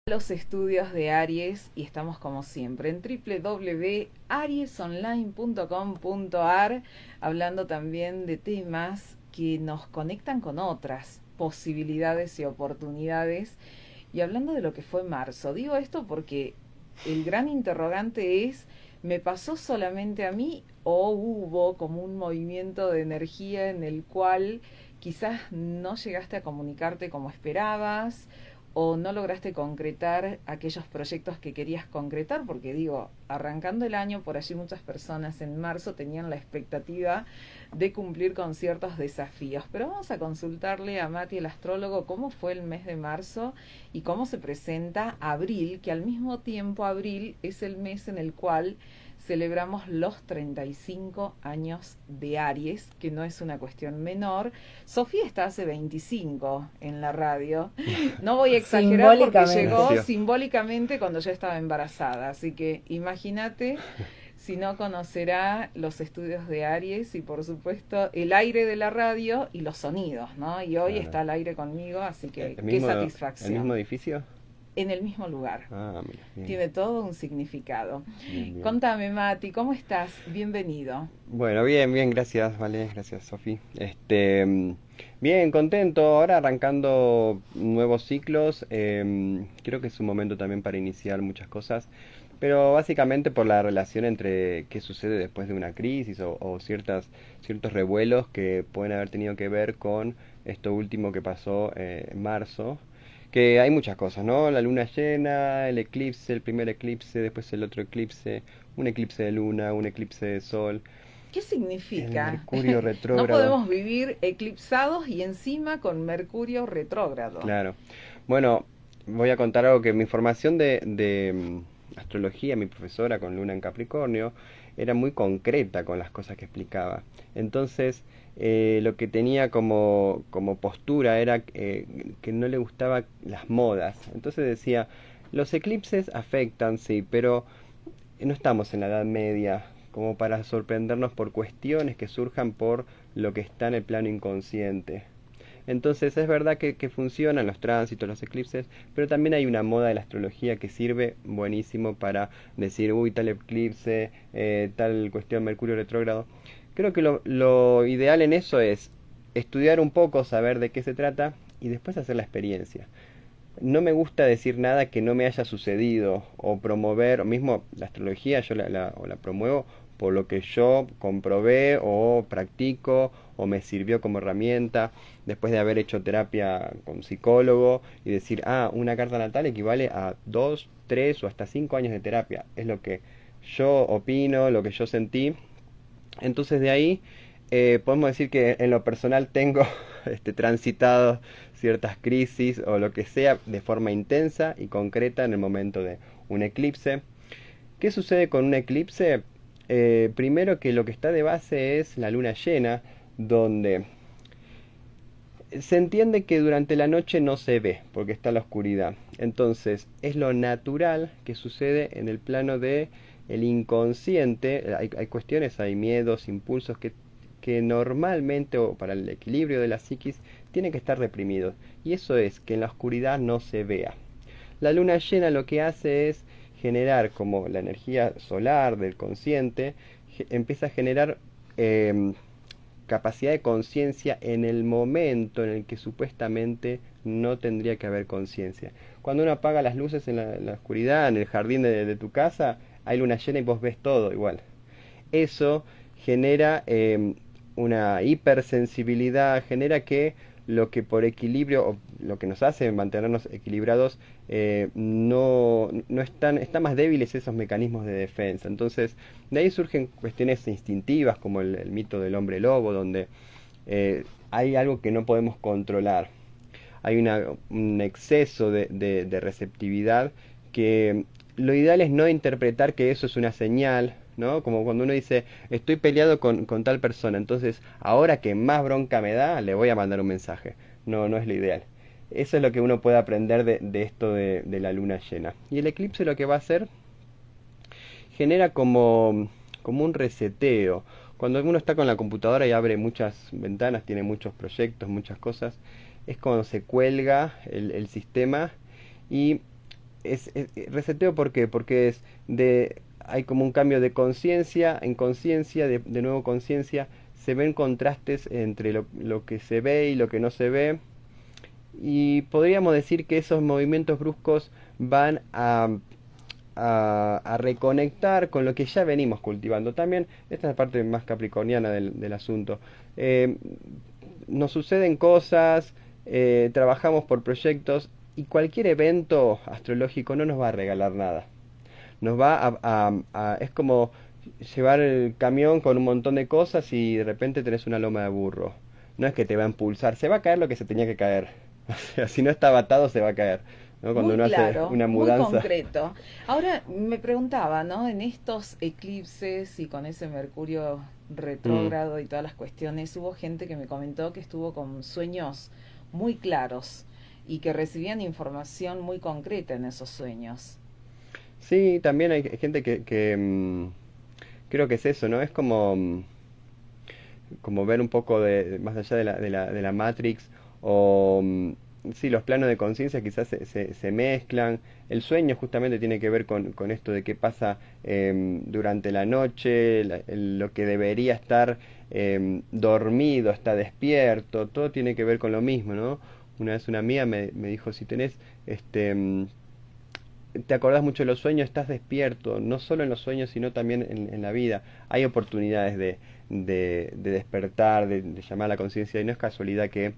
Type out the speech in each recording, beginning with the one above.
Los estudios de Aries y estamos como siempre en www.ariesonline.com.ar hablando también de temas que nos conectan con otras posibilidades y oportunidades y hablando de lo que fue marzo. Digo esto porque el gran interrogante es, ¿me pasó solamente a mí o hubo como un movimiento de energía en el cual quizás no llegaste a comunicarte como esperabas o no lograste concretar aquellos proyectos que querías concretar? Porque digo, arrancando el año, por allí muchas personas en marzo tenían la expectativa de cumplir con ciertos desafíos. Pero vamos a consultarle a Mati, el astrólogo, cómo fue el mes de marzo y cómo se presenta abril, que al mismo tiempo abril es el mes en el cual celebramos los 35 años de Aries, que no es una cuestión menor. Sofía está hace 25 en la radio. No voy a exagerar porque llegó simbólicamente cuando yo estaba embarazada. Así que imagínate si no conocerá los estudios de Aries y por supuesto el aire de la radio y los sonidos, ¿no? Y hoy está al aire conmigo, así que qué satisfacción. ¿El mismo edificio? En el mismo lugar. Mira, bien. Tiene todo un significado. Bien. Contame, Mati, ¿cómo estás? Bienvenido. Bueno, bien, gracias, vale, gracias, Sofi. Bien, contento, ahora arrancando nuevos ciclos, creo que es un momento también para iniciar muchas cosas, pero básicamente por la relación entre qué sucede después de una crisis o ciertos revuelos que pueden haber tenido que ver con esto último que pasó en marzo. Que hay muchas cosas, ¿no? La luna llena, el eclipse, el primer eclipse, después el otro eclipse, un eclipse de luna, un eclipse de sol. ¿Qué significa? El Mercurio retrógrado. No podemos vivir eclipsados y encima con Mercurio retrógrado. Claro. Bueno, voy a contar algo que mi formación de astrología, mi profesora con luna en Capricornio, era muy concreta con las cosas que explicaba. Entonces, lo que tenía como postura era que no le gustaban las modas. Entonces decía, los eclipses afectan, sí, pero no estamos en la Edad Media como para sorprendernos por cuestiones que surjan por lo que está en el plano inconsciente. Entonces es verdad que funcionan los tránsitos, los eclipses, pero también hay una moda de la astrología que sirve buenísimo para decir, uy, tal eclipse, tal cuestión, Mercurio retrógrado. Creo que lo ideal en eso es estudiar un poco, saber de qué se trata y después hacer la experiencia. No me gusta decir nada que no me haya sucedido o promover, o mismo la astrología yo la promuevo por lo que yo comprobé o practico o me sirvió como herramienta después de haber hecho terapia con psicólogo y decir, una carta natal equivale a 2, 3 o hasta 5 años de terapia. Es lo que yo opino, lo que yo sentí. Entonces de ahí podemos decir que en lo personal tengo transitado ciertas crisis o lo que sea de forma intensa y concreta en el momento de un eclipse. ¿Qué sucede con un eclipse? Primero que lo que está de base es la luna llena, donde se entiende que durante la noche no se ve, porque está la oscuridad. Entonces, es lo natural que sucede en el plano de el inconsciente. Hay cuestiones, hay miedos, impulsos que normalmente, o para el equilibrio de la psiquis, tienen que estar reprimidos. Y eso es que en la oscuridad no se vea. La luna llena lo que hace es generar, como la energía solar del consciente, empieza a generar capacidad de conciencia en el momento en el que supuestamente no tendría que haber conciencia. Cuando uno apaga las luces en la oscuridad, en el jardín de tu casa, hay luna llena y vos ves todo igual. Eso genera una hipersensibilidad, genera que lo que por equilibrio, o lo que nos hace mantenernos equilibrados, no están más débiles esos mecanismos de defensa. Entonces, de ahí surgen cuestiones instintivas, como el mito del hombre lobo, donde hay algo que no podemos controlar. Hay un exceso de receptividad que lo ideal es no interpretar que eso es una señal, ¿no? Como cuando uno dice, estoy peleado con tal persona, entonces ahora que más bronca me da, le voy a mandar un mensaje. No es lo ideal. Eso es lo que uno puede aprender de esto de la luna llena. Y el eclipse lo que va a hacer, genera como un reseteo. Cuando uno está con la computadora y abre muchas ventanas, tiene muchos proyectos, muchas cosas, es cuando se cuelga el sistema y reseteo, ¿por qué? Porque hay como un cambio de conciencia en conciencia, de nuevo conciencia, se ven contrastes entre lo que se ve y lo que no se ve, y podríamos decir que esos movimientos bruscos van a reconectar con lo que ya venimos cultivando. También, esta es la parte más capricorniana del asunto. Eh, Nos suceden cosas, trabajamos por proyectos, y cualquier evento astrológico no nos va a regalar nada. Nos va es como llevar el camión con un montón de cosas y de repente tenés una loma de burro. No es que te va a impulsar, se va a caer lo que se tenía que caer. O sea, si no estaba atado se va a caer, ¿no? Cuando Muy uno hace claro, una muy mudanza. concreto. Ahora me preguntaba, ¿no? En estos eclipses y con ese Mercurio Mm. retrógrado y todas las cuestiones, hubo gente que me comentó que estuvo con sueños muy claros y que recibían información muy concreta en esos sueños. Sí, también hay gente creo que es eso, ¿no? Es como, como ver un poco más allá de la Matrix, o sí, los planos de conciencia quizás se mezclan. El sueño justamente tiene que ver con esto de qué pasa durante la noche, lo que debería estar dormido está despierto, todo tiene que ver con lo mismo, ¿no? Una vez una amiga me dijo, si tenés te acordás mucho de los sueños, estás despierto, no solo en los sueños, sino también en la vida. Hay oportunidades de despertar, de llamar a la conciencia, y no es casualidad que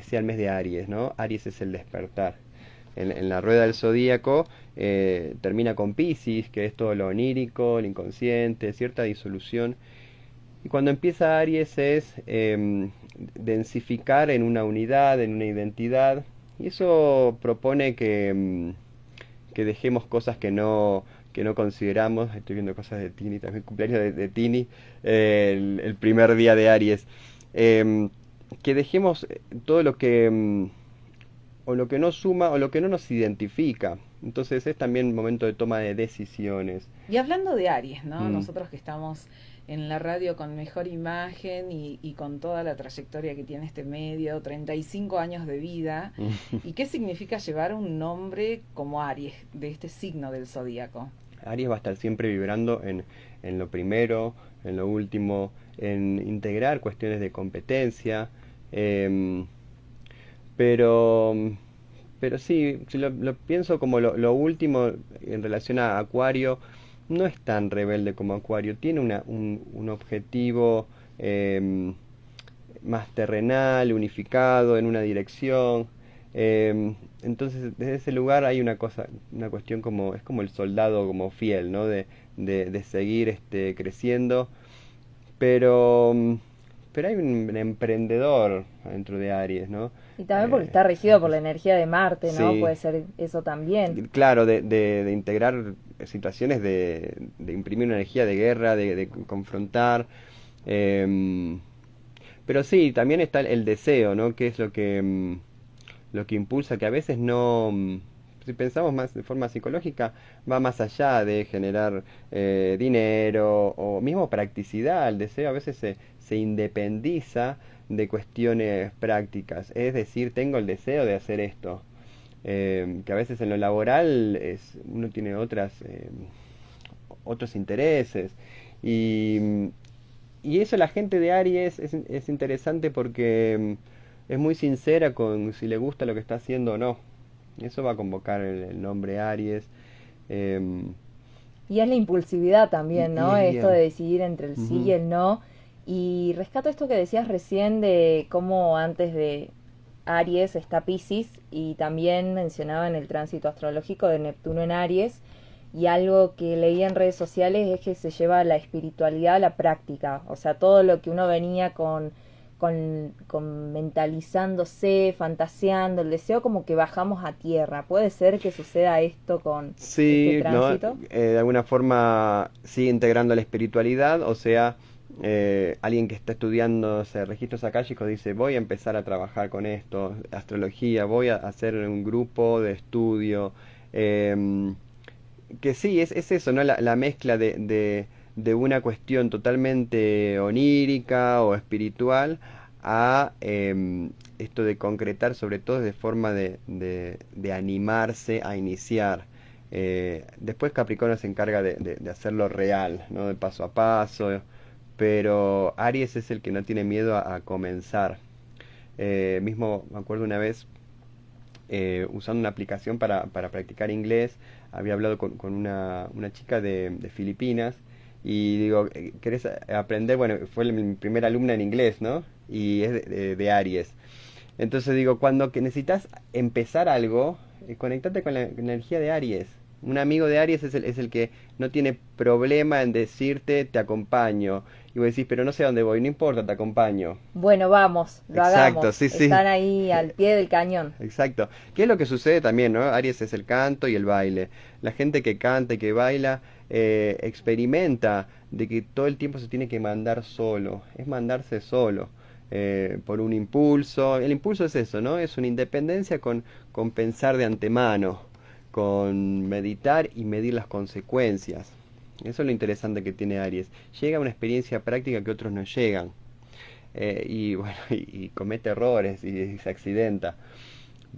sea el mes de Aries, ¿no? Aries es el despertar. En la rueda del zodíaco termina con Piscis, que es todo lo onírico, el inconsciente, cierta disolución. Y cuando empieza Aries es densificar en una unidad, en una identidad. Y eso propone que dejemos cosas que no consideramos. Estoy viendo cosas de Tini, también cumpleaños de Tini, el primer día de Aries. Em, que dejemos todo lo que o lo que no suma o lo que no nos identifica. Entonces es también un momento de toma de decisiones. Y hablando de Aries, ¿no? Mm. Nosotros que estamos en la radio con mejor imagen y con toda la trayectoria que tiene este medio, 35 años de vida, ¿y qué significa llevar un nombre como Aries, de este signo del zodíaco? Aries va a estar siempre vibrando en lo primero, en lo último, en integrar cuestiones de competencia. em, pero, pero sí, si lo pienso como lo último en relación a Acuario, no es tan rebelde como Acuario. Tiene un objetivo em, más terrenal, unificado, en una dirección. Entonces, desde ese lugar hay una cosa, una cuestión como, es como el soldado como fiel, ¿no? De seguir creciendo, pero, pero hay un emprendedor dentro de Aries, ¿no? Y también porque Eh, está regido por la energía de Marte, ¿no? sí, Puede ser eso también. claro, de integrar situaciones de imprimir una energía de guerra, de confrontar. em, pero sí, también está el deseo, ¿no? Que es lo que impulsa, que a veces no, si pensamos más de forma psicológica, va más allá de generar dinero o mismo practicidad. El deseo a veces se independiza de cuestiones prácticas. Es decir, tengo el deseo de hacer esto. Que a veces en lo laboral uno tiene otros intereses. Y, y eso la gente de Aries es interesante porque es muy sincera con si le gusta lo que está haciendo o no. Eso va a convocar el nombre Aries. em, Y es la impulsividad también, y ¿no? es Esto de bien. decidir entre el sí y Ujú. el no. Y rescato esto que decías recién de cómo antes de Aries está Piscis y también mencionaba en el tránsito astrológico de Neptuno en Aries. Y algo que leí en redes sociales es que se lleva la espiritualidad a la práctica. O sea, todo lo que uno venía con mentalizándose, fantaseando, el deseo como que bajamos a tierra. ¿Puede ser que suceda esto con este Sí, ¿no? tránsito? De alguna forma sigue integrando la espiritualidad, o sea, alguien que está estudiando, o sea, registros akáshicos dice, voy a empezar a trabajar con esto, astrología, voy a hacer un grupo de estudio. em, que sí, es eso, ¿no? La mezcla de una cuestión totalmente onírica o espiritual a esto de concretar, sobre todo de forma de animarse a iniciar. Después Capricornio se encarga de hacerlo real, ¿no? De paso a paso, pero Aries es el que no tiene miedo a comenzar. Mismo me acuerdo una vez, usando una aplicación para practicar inglés, había hablado con una chica de Filipinas y digo, ¿querés aprender? Bueno, fue mi primera alumna en inglés, ¿no? Y es de Aries. Entonces digo, cuando que necesitas empezar algo, conectate con la energía de Aries. Un amigo de Aries es el que no tiene problema en decirte, te acompaño. Y vos decís, pero no sé a dónde voy, no importa, te acompaño. Bueno, vamos, lo Exacto, hagamos. sí, sí. Están ahí al pie del cañón. Exacto. ¿Qué es lo que sucede también, no? Aries es el canto y el baile. La gente que canta y que baila experimenta de que todo el tiempo se tiene que mandar solo. Es mandarse solo. Por un impulso. El impulso es eso, ¿no? Es una independencia con pensar de antemano, con meditar y medir las consecuencias. Eso es lo interesante que tiene Aries. Llega a una experiencia práctica que otros no llegan. Y bueno, y comete errores y se accidenta.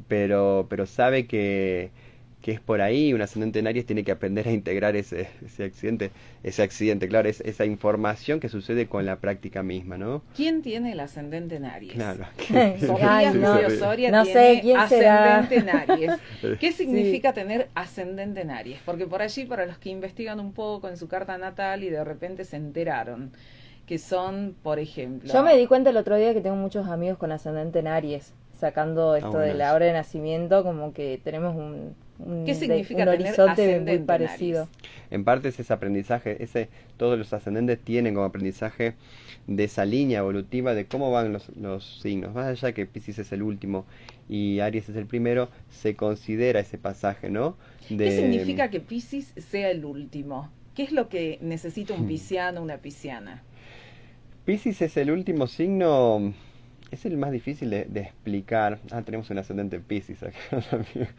Pero sabe que es por ahí. Un ascendente en Aries tiene que aprender a integrar ese accidente, claro, esa información que sucede con la práctica misma, ¿no? ¿Quién tiene el ascendente en Aries? Claro. Sofía Ay, no. Julio Soria No tiene sé, ¿quién será? ascendente en Aries. ¿Qué significa tener ascendente en Aries? Porque por allí, para los que investigan un poco en su carta natal y de repente se enteraron que son, por ejemplo... Yo me di cuenta el otro día que tengo muchos amigos con ascendente en Aries, sacando esto bueno, de la hora de nacimiento, como que tenemos un ¿Qué significa un tener horizonte ascendente muy en parecido. Aries? En parte es ese aprendizaje, todos los ascendentes tienen como aprendizaje de esa línea evolutiva de cómo van los signos. Más allá que Piscis es el último y Aries es el primero, se considera ese pasaje, ¿no? ¿Qué significa que Piscis sea el último? ¿Qué es lo que necesita un pisciano, una pisciana? Piscis es el último signo, es el más difícil de explicar. Tenemos un ascendente Piscis acá también.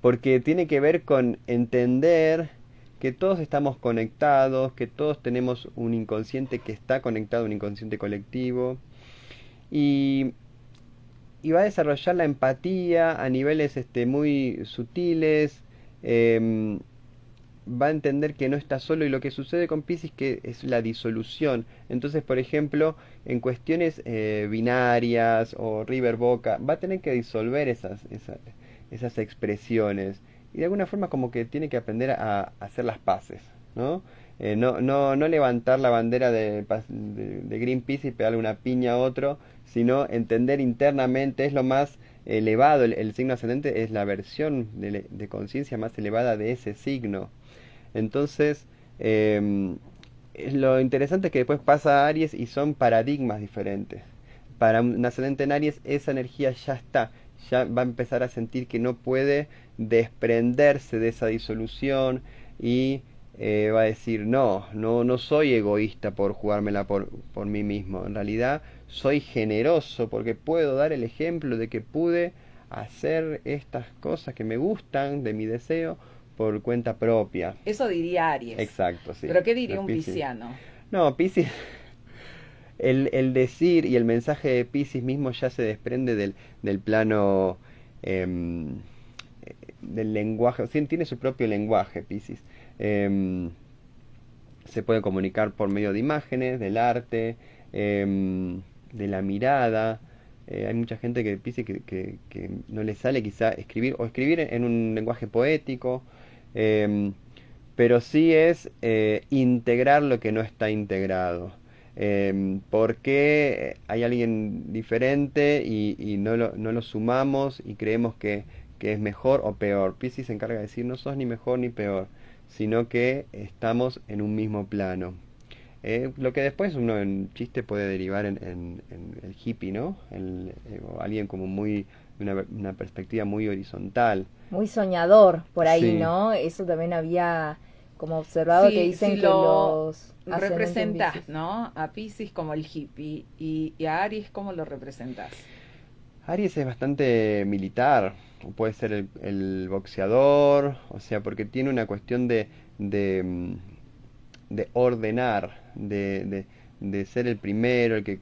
Porque tiene que ver con entender que todos estamos conectados, que todos tenemos un inconsciente que está conectado, un inconsciente colectivo, y va a desarrollar la empatía a niveles muy sutiles, va a entender que no está solo, y lo que sucede con Piscis que es la disolución. Entonces, por ejemplo, en cuestiones binarias o River Boca, va a tener que disolver esas expresiones y de alguna forma como que tiene que aprender a hacer las paces, ¿no? No levantar la bandera de Greenpeace y pegarle una piña a otro, sino entender internamente. Es lo más elevado, el signo ascendente es la versión de conciencia más elevada de ese signo. Entonces, lo interesante es que después pasa a Aries y son paradigmas diferentes. Para un ascendente en Aries, esa energía ya está, ya va a empezar a sentir que no puede desprenderse de esa disolución y va a decir, no soy egoísta por jugármela por mí mismo. En realidad, soy generoso porque puedo dar el ejemplo de que pude hacer estas cosas que me gustan, de mi deseo, por cuenta propia. Eso diría Aries. Exacto, sí. ¿Pero qué diría un pisciano? No, Piscis, el decir y el mensaje de Piscis mismo ya se desprende del plano del lenguaje. O sea, tiene su propio lenguaje, Piscis. Se puede comunicar por medio de imágenes, del arte, de la mirada. Hay mucha gente que Piscis que no le sale quizá escribir o escribir en un lenguaje poético. Pero sí es integrar lo que no está integrado. Porque hay alguien diferente y no lo sumamos y creemos que es mejor o peor. Piscis se encarga de decir, no sos ni mejor ni peor, sino que estamos en un mismo plano. Lo que después uno en chiste puede derivar en el hippie, ¿no? O alguien como una perspectiva muy horizontal. Muy soñador por ahí, Sí. ¿no? Eso también había como observado que dicen que los representás, ¿no? A Piscis como el hippie y a Aries, ¿cómo lo representás? Aries es bastante militar, puede ser el boxeador, o sea, porque tiene una cuestión de ordenar, de ser el primero, el que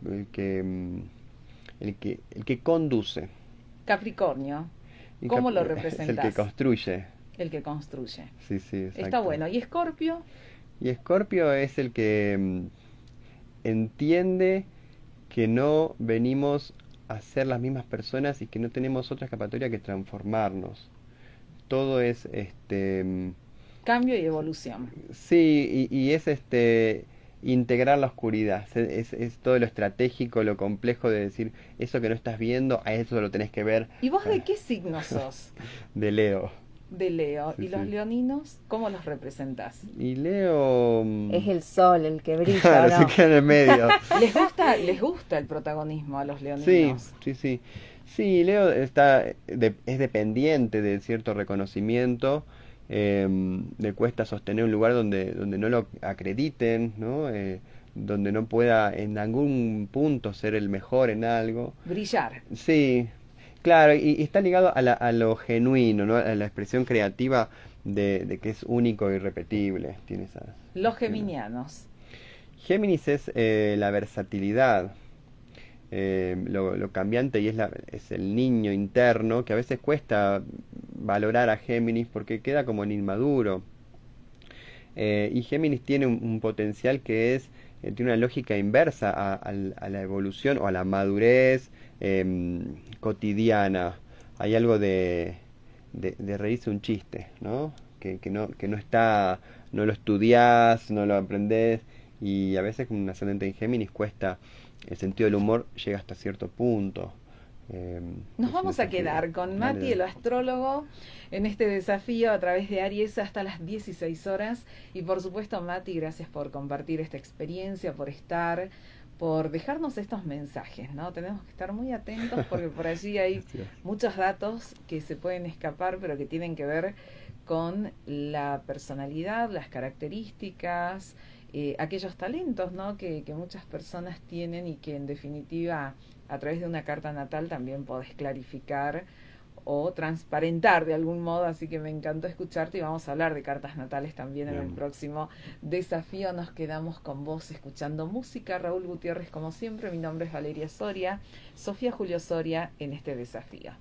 conduce. Capricornio, Y ¿cómo lo Es el representás? que construye. El que construye. Sí, sí, exacto. Está bueno. ¿Y Escorpio? Y Escorpio es el que entiende que no venimos a ser las mismas personas y que no tenemos otra escapatoria que transformarnos. Todo es Cambio y evolución. sí, y es integrar la oscuridad. Es todo lo estratégico, lo complejo de decir, eso que no estás viendo, a eso lo tenés que ver. ¿Y vos de qué signo sos? De Leo. De Leo. Sí, ¿Y los sí. leoninos, cómo los representás? Y Leo Es el sol el que brilla, claro, ¿no? se queda en el medio. Les gusta el protagonismo a los Sí, leoninos? sí, sí. Sí, Leo es dependiente de cierto reconocimiento. Le cuesta sostener un lugar donde no lo acrediten, ¿no? Donde no pueda en algún punto ser el mejor en algo. Brillar. Sí, claro, y está ligado a lo genuino, ¿no? A la expresión creativa de que es único e irrepetible. Tiene esa. Los geminianos. Géminis es la versatilidad, lo cambiante y es el niño interno que a veces cuesta valorar a Géminis porque queda como en inmaduro. Y Géminis tiene un potencial que tiene una lógica inversa a la evolución o a la madurez cotidiana. Hay algo de reírse un chiste, ¿no? Que no está, no lo estudiás, no lo aprendés, y a veces con un ascendente en Géminis cuesta, el sentido del humor llega hasta cierto punto. Nos es vamos un a quedar con Dale, Mati, el dale. astrólogo, en este desafío a través de Aries hasta las 16 horas. Y por supuesto, Mati, gracias por compartir esta experiencia, por estar, por dejarnos estos mensajes, ¿no? Tenemos que estar muy atentos porque por allí hay Gracias. muchos datos que se pueden escapar, pero que tienen que ver con la personalidad, las características, aquellos talentos, ¿no? Que muchas personas tienen y que en definitiva a través de una carta natal también podés clarificar o transparentar de algún modo, así que me encantó escucharte y vamos a hablar de cartas natales también en el Bien. próximo desafío. Nos quedamos con vos escuchando música. Raúl Gutiérrez, como siempre, mi nombre es Valeria Soria, Sofía Julio Soria en este desafío.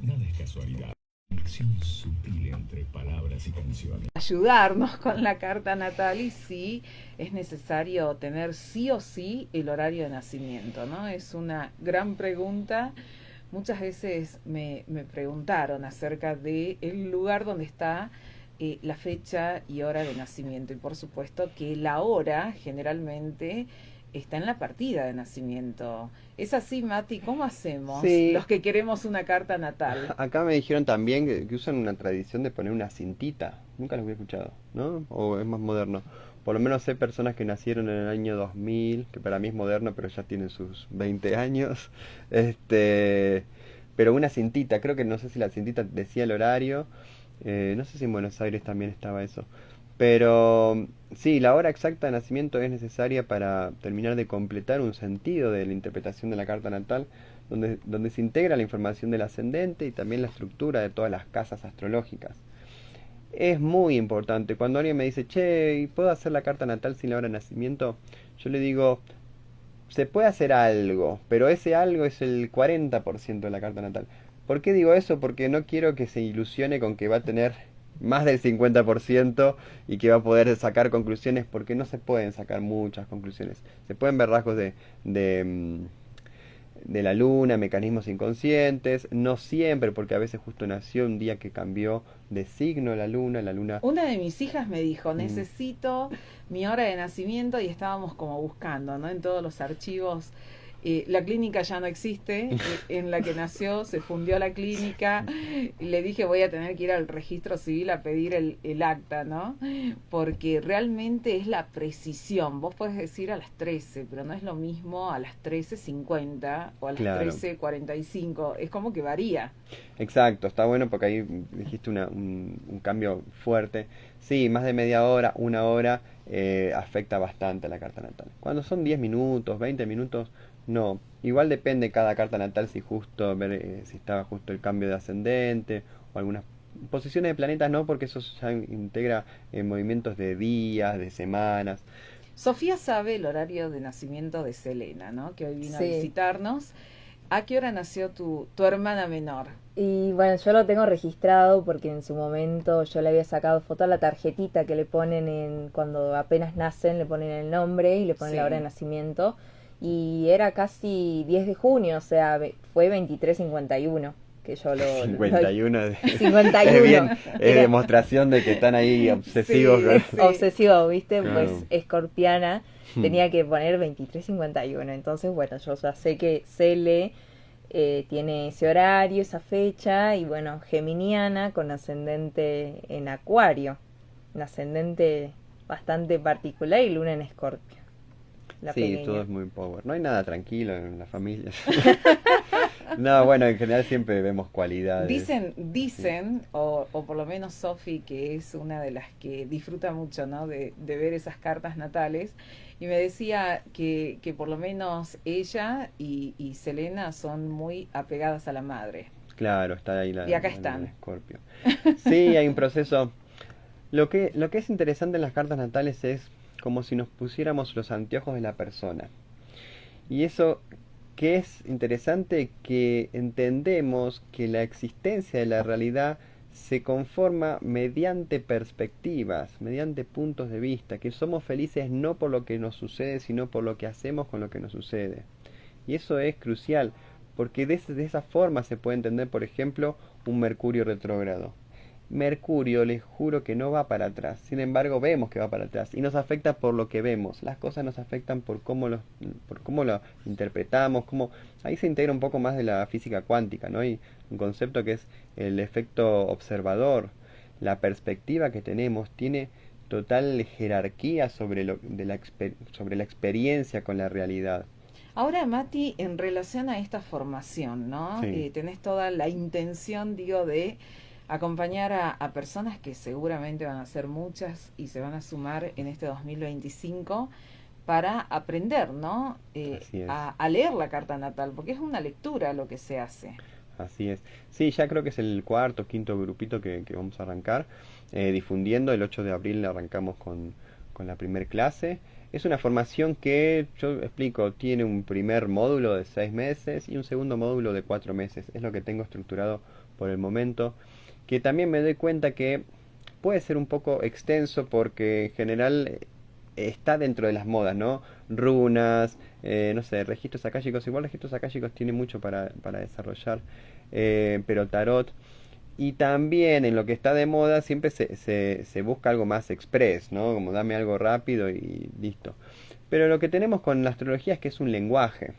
Nada es casualidad. Conexión sutil entre palabras y canciones. Ayudarnos con la carta natal y sí es necesario tener sí o sí el horario de nacimiento, ¿no? Es una gran pregunta. Muchas veces me preguntaron acerca de el lugar donde está la fecha y hora de nacimiento, y por supuesto que la hora generalmente está en la partida de nacimiento. ¿Es así, Mati? ¿Cómo hacemos Sí. los que queremos una carta natal? Acá me dijeron también que usan una tradición de poner una cintita. Nunca lo había escuchado, ¿no? O es más moderno. Por lo menos sé personas que nacieron en el año 2000, que para mí es moderno, pero ya tienen sus 20 años. Pero una cintita, creo que no sé si la cintita decía el horario. No sé si en Buenos Aires también estaba eso. Pero sí, la hora exacta de nacimiento es necesaria para terminar de completar un sentido de la interpretación de la carta natal, donde se integra la información del ascendente y también la estructura de todas las casas astrológicas. Es muy importante. Cuando alguien me dice, che, ¿y puedo hacer la carta natal sin la hora de nacimiento? Yo le digo, se puede hacer algo, pero ese algo es el 40% de la carta natal. ¿Por qué digo eso? Porque no quiero que se ilusione con que va a tener más del 50% y que va a poder sacar conclusiones, porque no se pueden sacar muchas conclusiones. Se pueden ver rasgos de la luna, mecanismos inconscientes, no siempre, porque a veces justo nació un día que cambió de signo la luna. Una de mis hijas me dijo, Mm. necesito mi hora de nacimiento, y estábamos como buscando, ¿no? En todos los archivos. La clínica ya no existe, en la que nació se fundió la clínica, y le dije voy a tener que ir al registro civil a pedir el acta, ¿no? Porque realmente es la precisión. Vos podés decir a las 13, pero no es lo mismo a las 13:50 o a las Claro. 13:45, es como que varía. Exacto, está bueno porque ahí dijiste un cambio fuerte. Sí, más de media hora, una hora, afecta bastante a la carta natal. Cuando son 10 minutos, 20 minutos, no. Igual depende cada carta natal si justo ver si estaba justo el cambio de ascendente o algunas posiciones de planetas no, porque eso ya integra movimientos de días, de semanas. Sofía sabe el horario de nacimiento de Selena, ¿no? Que hoy vino a Sí. visitarnos. ¿A qué hora nació tu hermana menor? Y bueno, yo lo tengo registrado porque en su momento yo le había sacado foto a la tarjetita que le ponen cuando apenas nacen, le ponen el nombre y le ponen Sí. la hora de nacimiento. Y era casi 10 de junio, o sea, fue 23:51 que yo lo... 51 de- 51. Es bien, es Era demostración de que están ahí obsesivos. Sí, con- sí. obsesivo, ¿viste? Claro. Pues escorpiana, Hmm. tenía que poner 23:51. Entonces, bueno, yo ya sé que Cele tiene ese horario, esa fecha, y bueno, geminiana con ascendente en Acuario, un ascendente bastante particular y luna en Escorpio, la Sí, pequeña. todo es muy power. No hay nada tranquilo en la familia. No, bueno, en general siempre vemos cualidades. Dicen, o por lo menos Sofi, que es una de las que disfruta mucho, ¿no? De ver esas cartas natales, y me decía que por lo menos ella y Selena son muy apegadas a la madre. Claro, está ahí Y acá la están. luna Escorpio. Sí, hay un proceso. Lo que es interesante en las cartas natales es como si nos pusiéramos los anteojos de la persona. Y eso que es interesante, que entendemos que la existencia de la realidad se conforma mediante perspectivas, mediante puntos de vista, que somos felices no por lo que nos sucede, sino por lo que hacemos con lo que nos sucede. Y eso es crucial, porque de esa forma se puede entender, por ejemplo, un Mercurio retrógrado. Mercurio, les juro que no va para atrás, sin embargo vemos que va para atrás y nos afecta por lo que vemos. Las cosas nos afectan por cómo lo interpretamos, ahí se integra un poco más de la física cuántica, ¿no? Hay un concepto que es el efecto observador. La perspectiva que tenemos tiene total jerarquía sobre sobre la experiencia con la realidad. Ahora, Mati, en relación a esta formación, ¿no? Sí. Tenés toda la intención, digo, de acompañar a personas que seguramente van a ser muchas y se van a sumar en este 2025 para aprender, ¿no? Así es. A leer la carta natal, porque es una lectura lo que se hace. Así es. Sí, ya creo que es el cuarto, quinto grupito que vamos a arrancar difundiendo. El 8 de abril arrancamos con la primer clase. Es una formación que, yo explico, tiene un primer módulo de 6 meses y un segundo módulo de 4 meses. Es lo que tengo estructurado por el momento. Que también me doy cuenta que puede ser un poco extenso porque en general está dentro de las modas, ¿no? Runas, no sé, registros akáshicos. Igual registros akáshicos tiene mucho para desarrollar, pero tarot. Y también en lo que está de moda siempre se busca algo más express, ¿no? Como dame algo rápido y listo. Pero lo que tenemos con la astrología es que es un lenguaje.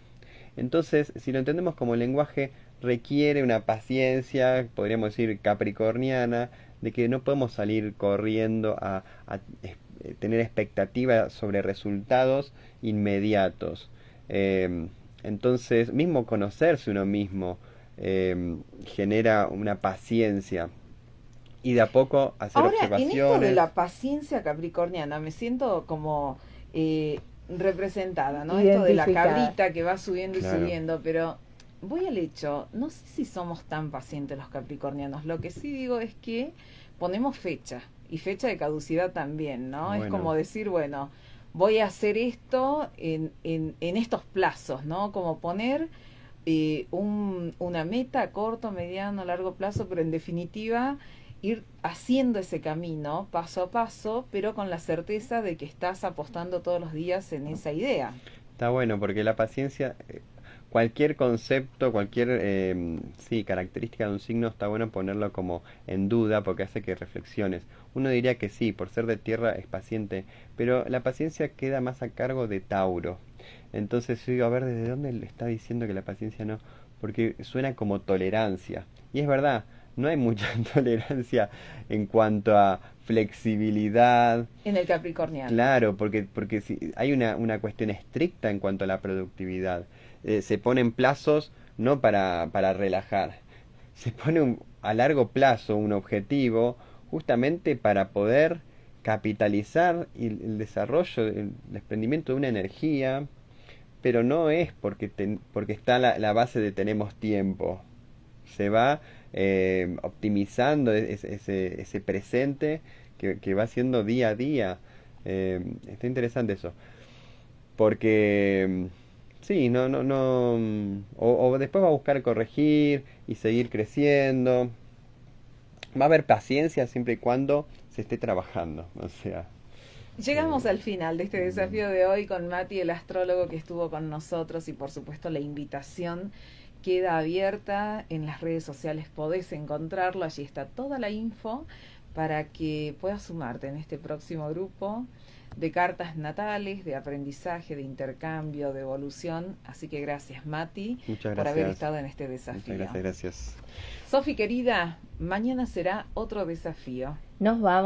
Entonces, si lo entendemos como lenguaje, requiere una paciencia, podríamos decir capricorniana, de que no podemos salir corriendo a tener expectativas sobre resultados inmediatos. Entonces, mismo conocerse uno mismo genera una paciencia y de a poco hacer Ahora, en esto de observaciones. la paciencia capricorniana, me siento como representada, ¿no? Esto de la Identificada. cabrita que va subiendo y Claro. subiendo, pero voy al hecho, no sé si somos tan pacientes los capricornianos. Lo que sí digo es que ponemos fecha, y fecha de caducidad también, ¿no? Es Bueno. como decir, bueno, voy a hacer esto en estos plazos, ¿no? Como poner una meta a corto, mediano, largo plazo, pero en definitiva ir haciendo ese camino paso a paso, pero con la certeza de que estás apostando todos los días en esa idea. Está bueno porque la paciencia, cualquier concepto, cualquier característica de un signo está bueno ponerlo como en duda porque hace que reflexiones. Uno diría que sí, por ser de tierra es paciente, pero la paciencia queda más a cargo de Tauro. Entonces yo digo, a ver, ¿desde dónde le está diciendo que la paciencia no? Porque suena como tolerancia. Y es verdad, no hay mucha tolerancia en cuanto a flexibilidad. En el capricorniano. Claro, porque si hay una cuestión estricta en cuanto a la productividad. Se ponen plazos no para relajar. Se pone a largo plazo un objetivo justamente para poder capitalizar el desarrollo, el desprendimiento de una energía, pero no es porque está la base de tenemos tiempo. se va optimizando ese presente que va siendo día a día. Está interesante eso. Porque sí, o después va a buscar corregir y seguir creciendo. Va a haber paciencia siempre y cuando se esté trabajando. O sea, Llegamos al final de este desafío de hoy con Mati, el astrólogo que estuvo con nosotros, y por supuesto la invitación queda abierta en las redes sociales, podés encontrarlo, allí está toda la info para que puedas sumarte en este próximo grupo de cartas natales, de aprendizaje, de intercambio, de evolución. Así que gracias, Mati, muchas por haber gracias. estado en este desafío. Muchas gracias. Sofi, querida, mañana será otro desafío. Nos vamos.